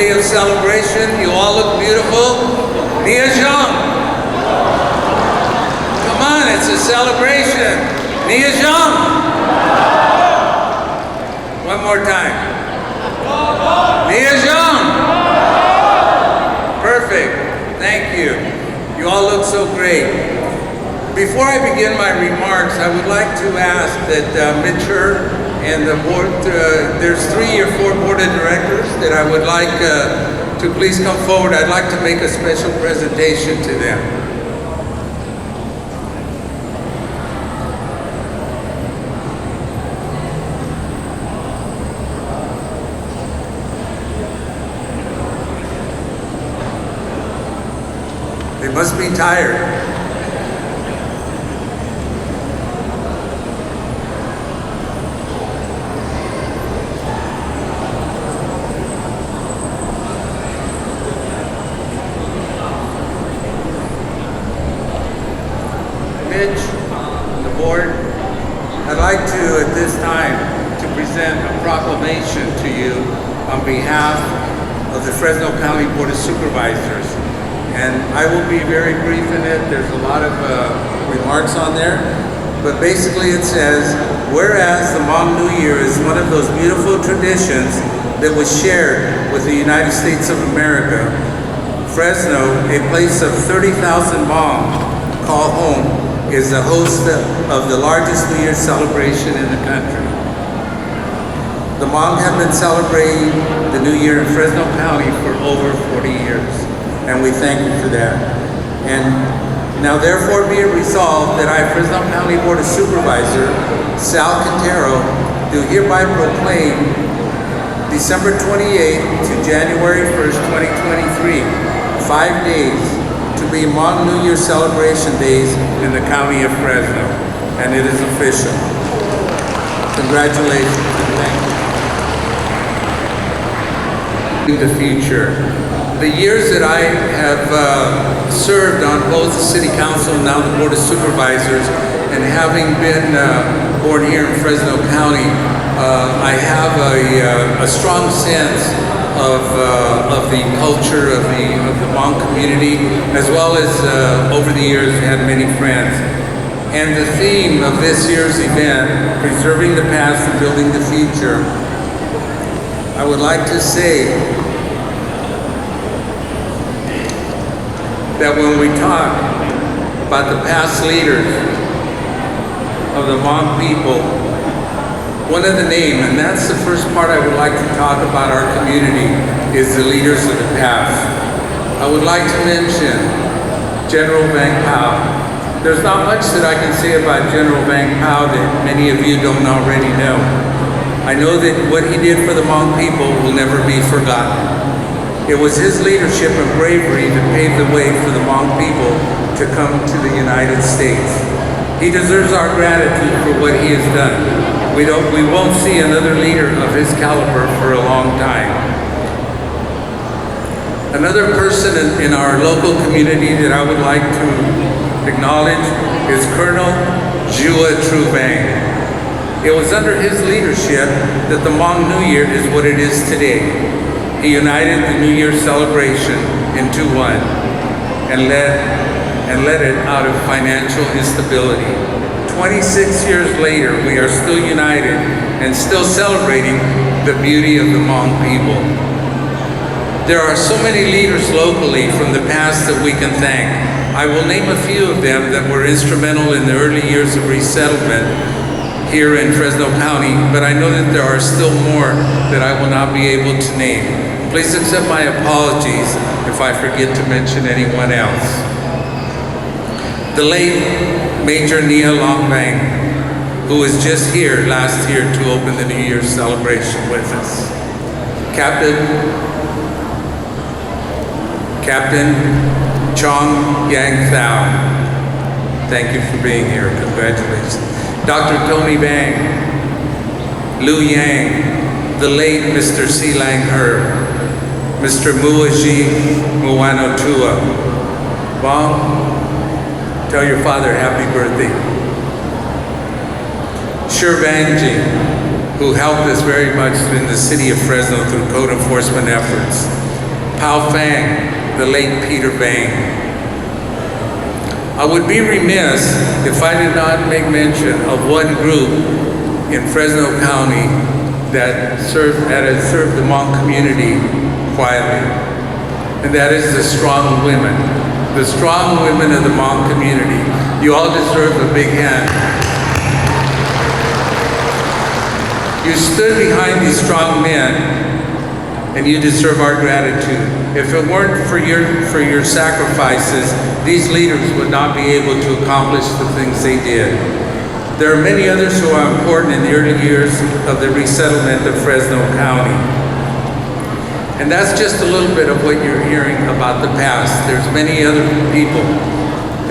day of celebration. You all look beautiful. Nia Zhang. Come on, it's a celebration. Nia Zhang. One more time. Nia Zhang. Perfect. Thank you. You all look so great. Before I begin my remarks, I would like to ask that Mitchell and the board, there's 3 or 4 board of directors that I would like to please come forward. I'd like to make a special presentation to them. They must be tired. The board, I'd like to at this time to present a proclamation to you on behalf of the Fresno County Board of Supervisors. And I will be very brief in it. There's a lot of remarks on there, but basically it says, whereas the Hmong New Year is one of those beautiful traditions that was shared with the United States of America, Fresno, a place of 30,000 Hmong call home, is the host of the largest New Year's celebration in the country. The Hmong have been celebrating the New Year in Fresno County for over 40 years, and we thank you for that. And now therefore be it resolved that I, Fresno County Board of Supervisor, Sal Quintero, do hereby proclaim December 28th to January 1st, 2023, 5 days, to be Hmong New Year celebration days in the county of Fresno, and it is official. Congratulations and thank you. In the future, the years that I have served on both the City Council and now the Board of Supervisors, and having been born here in Fresno County, I have a strong sense of the culture of the Hmong community, as well as over the years had many friends. And the theme of this year's event, preserving the past and building the future, I would like to say that when we talk about the past leaders of the Hmong people, one of the name, and that's the first part I would like to talk about our community, is the leaders of the past. I would like to mention General Vang Pao. There's not much that I can say about General Vang Pao that many of you don't already know. I know that what he did for the Hmong people will never be forgotten. It was his leadership and bravery that paved the way for the Hmong people to come to the United States. He deserves our gratitude for what he has done. We won't see another leader of his caliber for a long time. Another person in our local community that I would like to acknowledge is Colonel Jua Truvang. It was under his leadership that the Hmong New Year is what it is today. He united the New Year celebration into one and led it out of financial instability. 26 years later, we are still united and still celebrating the beauty of the Hmong people. There are so many leaders locally from the past that we can thank. I will name a few of them that were instrumental in the early years of resettlement here in Fresno County, but I know that there are still more that I will not be able to name. Please accept my apologies if I forget to mention anyone else. The late Major Nia Long Vang, who was just here last year to open the New Year's celebration with us. Captain Chong Yang Thao, thank you for being here. Congratulations. Dr. Tony Vang, Liu Yang, the late Mr. Si Lang Her, Mr. Muaji Muanotua. Bong, tell your father happy birthday. Shirvanji, who helped us very much in the city of Fresno through code enforcement efforts. Pao Fang, the late Peter Bang. I would be remiss if I did not make mention of one group in Fresno County that has served the Hmong community quietly, and that is the strong women. The strong women of the Hmong community. You all deserve a big hand. You stood behind these strong men, and you deserve our gratitude. If it weren't for your sacrifices, these leaders would not be able to accomplish the things they did. There are many others who are important in the early years of the resettlement of Fresno County. And that's just a little bit of what you're hearing about the past. There's many other people.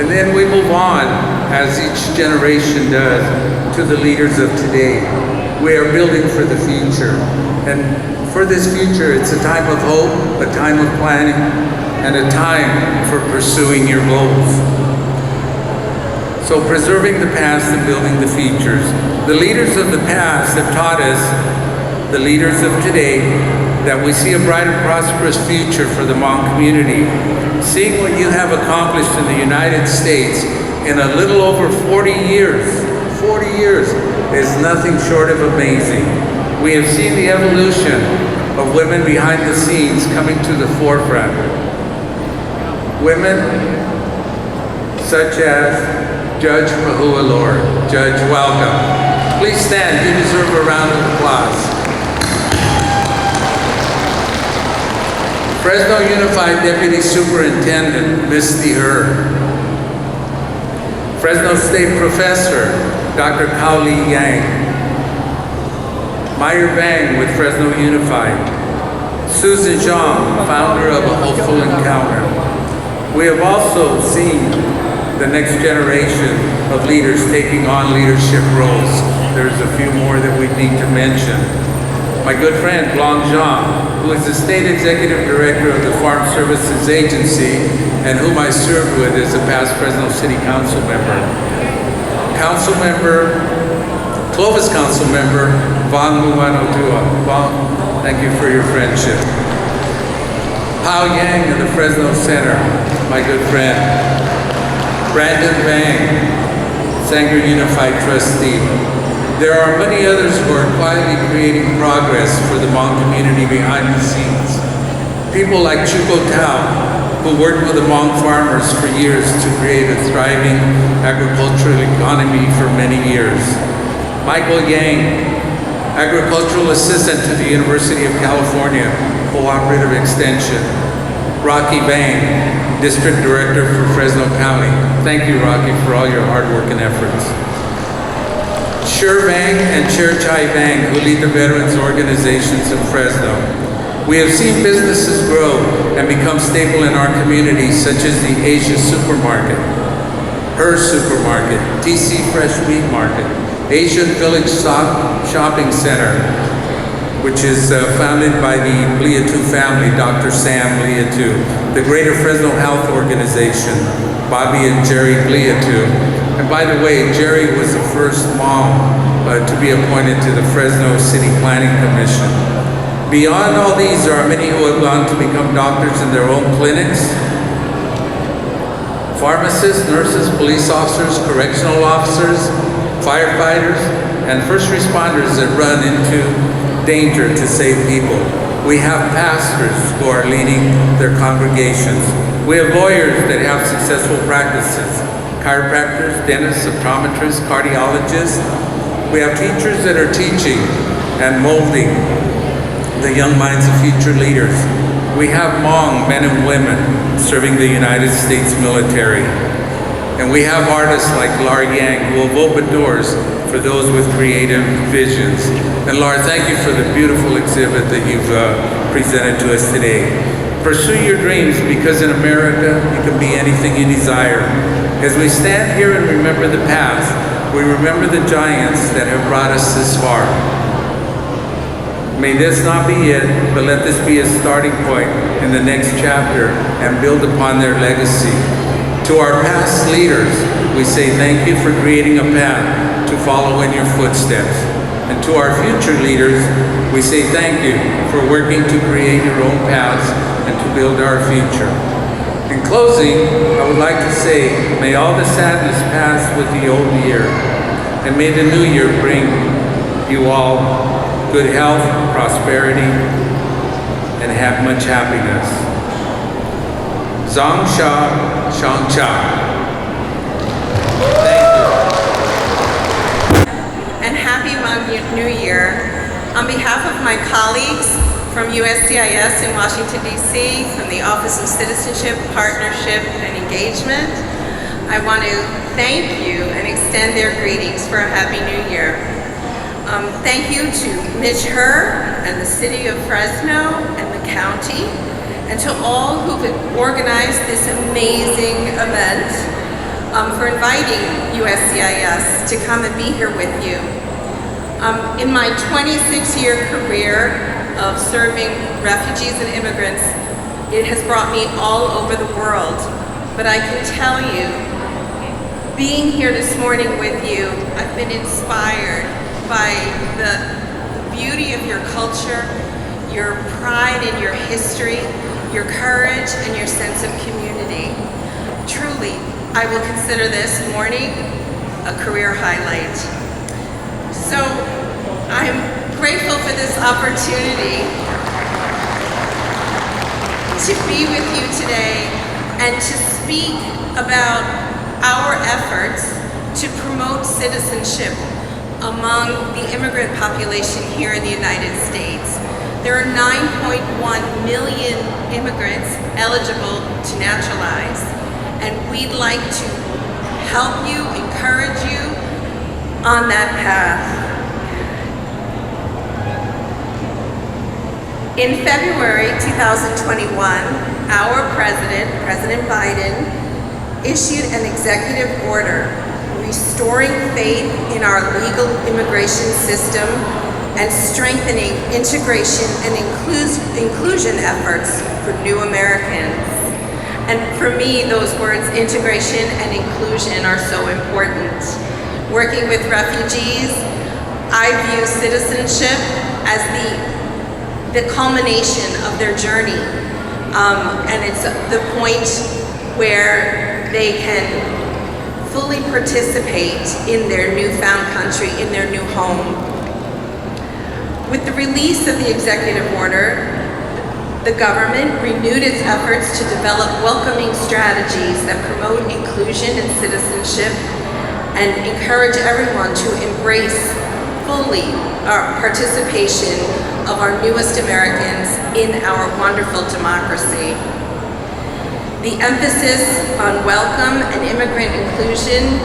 And then we move on, as each generation does, to the leaders of today. We are building for the future. And for this future, it's a time of hope, a time of planning, and a time for pursuing your goals. So preserving the past and building the futures. The leaders of the past have taught us, the leaders of today, that we see a bright and prosperous future for the Hmong community. Seeing what you have accomplished in the United States in a little over 40 years is nothing short of amazing. We have seen the evolution of women behind the scenes coming to the forefront. Women such as Judge Mahua Lord. Judge, welcome. Please stand, you deserve a round of applause. Fresno Unified Deputy Superintendent, Misty Her. Fresno State Professor, Dr. Cao Li Yang. Meyer Bang with Fresno Unified. Susan Zhang, founder of A Hopeful Encounter. We have also seen the next generation of leaders taking on leadership roles. There's a few more that we need to mention. My good friend, Blanc Zhang, who is the State Executive Director of the Farm Services Agency and whom I served with as a past Fresno City Council member. Clovis Council member, Vang Muanotua. Vang, thank you for your friendship. Pao Yang of the Fresno Center, my good friend. Brandon Bang, Sanger Unified Trustee. There are many others who are quietly creating progress for the Hmong community behind the scenes. People like Chuko Tao, who worked with the Hmong farmers for years to create a thriving agricultural economy for many years. Michael Yang, agricultural assistant to the University of California Cooperative Extension. Rocky Bang, district director for Fresno County. Thank you, Rocky, for all your hard work and efforts. Sher Bang and Chair Chai Bang, who lead the veterans organizations in Fresno. We have seen businesses grow and become stable in our communities, such as the Asia Supermarket, Her Supermarket, TC Fresh Meat Market, Asian Village Shopping Center, which is founded by the Bliatu family, Dr. Sam Bliatu, the Greater Fresno Health Organization, Bobby and Jerry Bliatu. And by the way, Jerry was the first Hmong to be appointed to the Fresno City Planning Commission. Beyond all these, there are many who have gone to become doctors in their own clinics, pharmacists, nurses, police officers, correctional officers, firefighters, and first responders that run into danger to save people. We have pastors who are leading their congregations. We have lawyers that have successful practices, chiropractors, dentists, optometrists, cardiologists. We have teachers that are teaching and molding the young minds of future leaders. We have Hmong men and women serving the United States military. And we have artists like Lar Yang who have opened doors for those with creative visions. And Lar, thank you for the beautiful exhibit that you've presented to us today. Pursue your dreams, because in America, you can be anything you desire. As we stand here and remember the past, we remember the giants that have brought us this far. May this not be it, but let this be a starting point in the next chapter and build upon their legacy. To our past leaders, we say thank you for creating a path to follow in your footsteps. And to our future leaders, we say thank you for working to create your own paths and to build our future. In closing, I would like to say, may all the sadness pass with the old year, and may the new year bring you all good health, prosperity, and have much happiness. Zong Sha, Shang Cha. And happy Hmong New Year. On behalf of my colleagues from USCIS in Washington, D.C., from the Office of Citizenship, Partnership, and Engagement, I want to thank you and extend their greetings for a Happy New Year. Thank you to Mitch Herr and the City of Fresno and the county, and to all who've organized this amazing event, for inviting USCIS to come and be here with you. In my 26-year career of serving refugees and immigrants, it has brought me all over the world. But I can tell you, being here this morning with you, I've been inspired by the beauty of your culture, your pride in your history, your courage, and your sense of community. Truly, I will consider this morning a career highlight. So I'm grateful for this opportunity to be with you today and to speak about our efforts to promote citizenship among the immigrant population here in the United States. There are 9.1 million immigrants eligible to naturalize, and we'd like to help you, encourage you on that path. In February 2021, our president, President Biden, issued an executive order restoring faith in our legal immigration system and strengthening integration and inclusion efforts for new Americans. And for me, those words, integration and inclusion, are so important. Working with refugees, I view citizenship as the culmination of their journey. And it's the point where they can fully participate in their newfound country, in their new home. With the release of the executive order, the government renewed its efforts to develop welcoming strategies that promote inclusion and citizenship and encourage everyone to embrace fully our participation of our newest Americans in our wonderful democracy. The emphasis on welcome and immigrant inclusion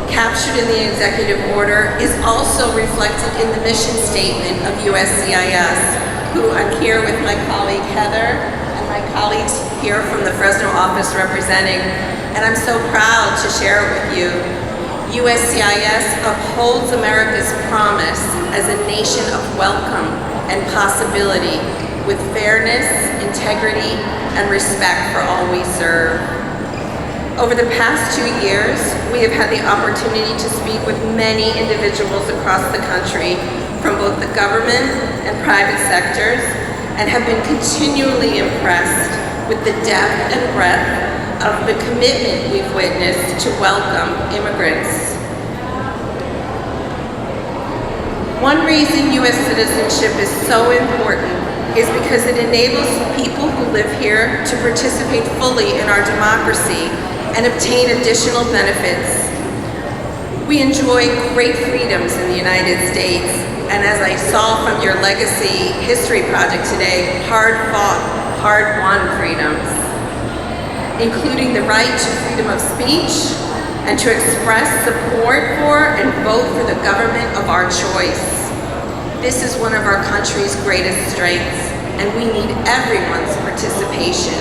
captured in the executive order is also reflected in the mission statement of USCIS, who I'm here with my colleague Heather and my colleagues here from the Fresno office representing, and I'm so proud to share it with you. USCIS upholds America's promise as a nation of welcome and possibility, with fairness, integrity, and respect for all we serve. Over the past 2 years, we have had the opportunity to speak with many individuals across the country from both the government and private sectors, and have been continually impressed with the depth and breadth of the commitment we've witnessed to welcome immigrants. One reason U.S. citizenship is so important is because it enables people who live here to participate fully in our democracy and obtain additional benefits. We enjoy great freedoms in the United States, and as I saw from your Legacy History Project today, hard-fought, hard-won freedoms, including the right to freedom of speech and to express support for and vote for the government of our choice. This is one of our country's greatest strengths, and we need everyone's participation.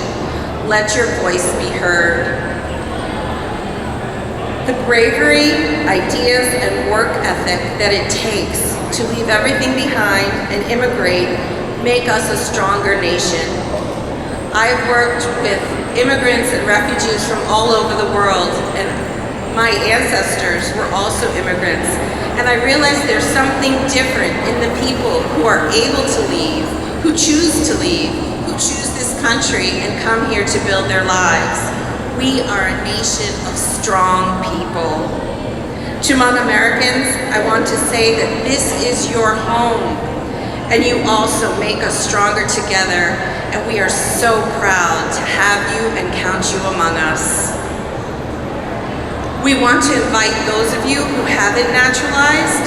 Let your voice be heard. The bravery, ideas, and work ethic that it takes to leave everything behind and immigrate make us a stronger nation. I've worked with immigrants and refugees from all over the world, and my ancestors were also immigrants. And I realized there's something different in the people who are able to leave, who choose to leave, who choose this country and come here to build their lives. We are a nation of strong people. To Hmong Americans, I want to say that this is your home, and you also make us stronger together, and we are so proud to have you and count you among us. We want to invite those of you who haven't naturalized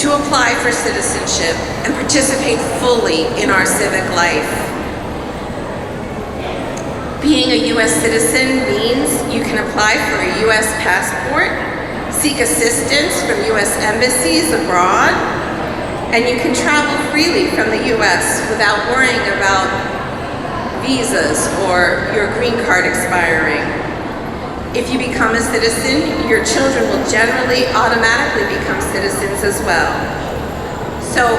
to apply for citizenship and participate fully in our civic life. Being a U.S. citizen means you can apply for a U.S. passport, seek assistance from U.S. embassies abroad, and you can travel freely from the U.S. without worrying about visas or your green card expiring. If you become a citizen, your children will generally automatically become citizens as well. So,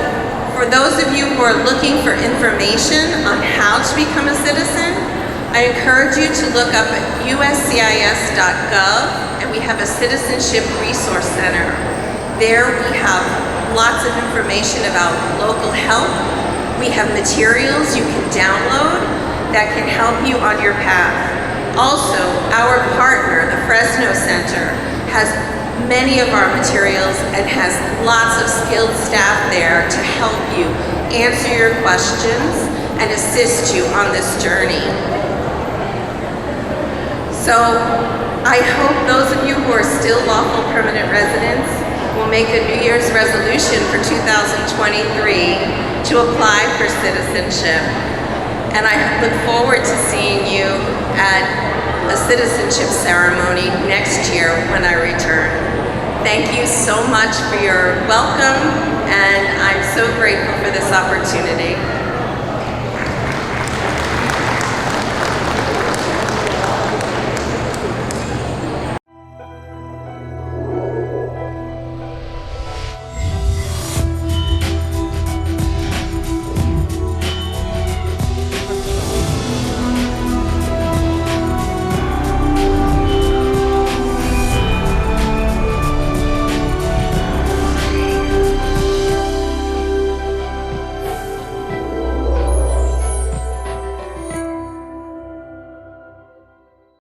for those of you who are looking for information on how to become a citizen, I encourage you to look up at uscis.gov, and we have a Citizenship Resource Center. There we have lots of information about local help. We have materials you can download that can help you on your path. Also, our partner, the Fresno Center, has many of our materials and has lots of skilled staff there to help you answer your questions and assist you on this journey. So, I hope those of you who are still lawful permanent residents will make a New Year's resolution for 2023 to apply for citizenship. And I look forward to seeing you at a citizenship ceremony next year when I return. Thank you so much for your welcome, and I'm so grateful for this opportunity.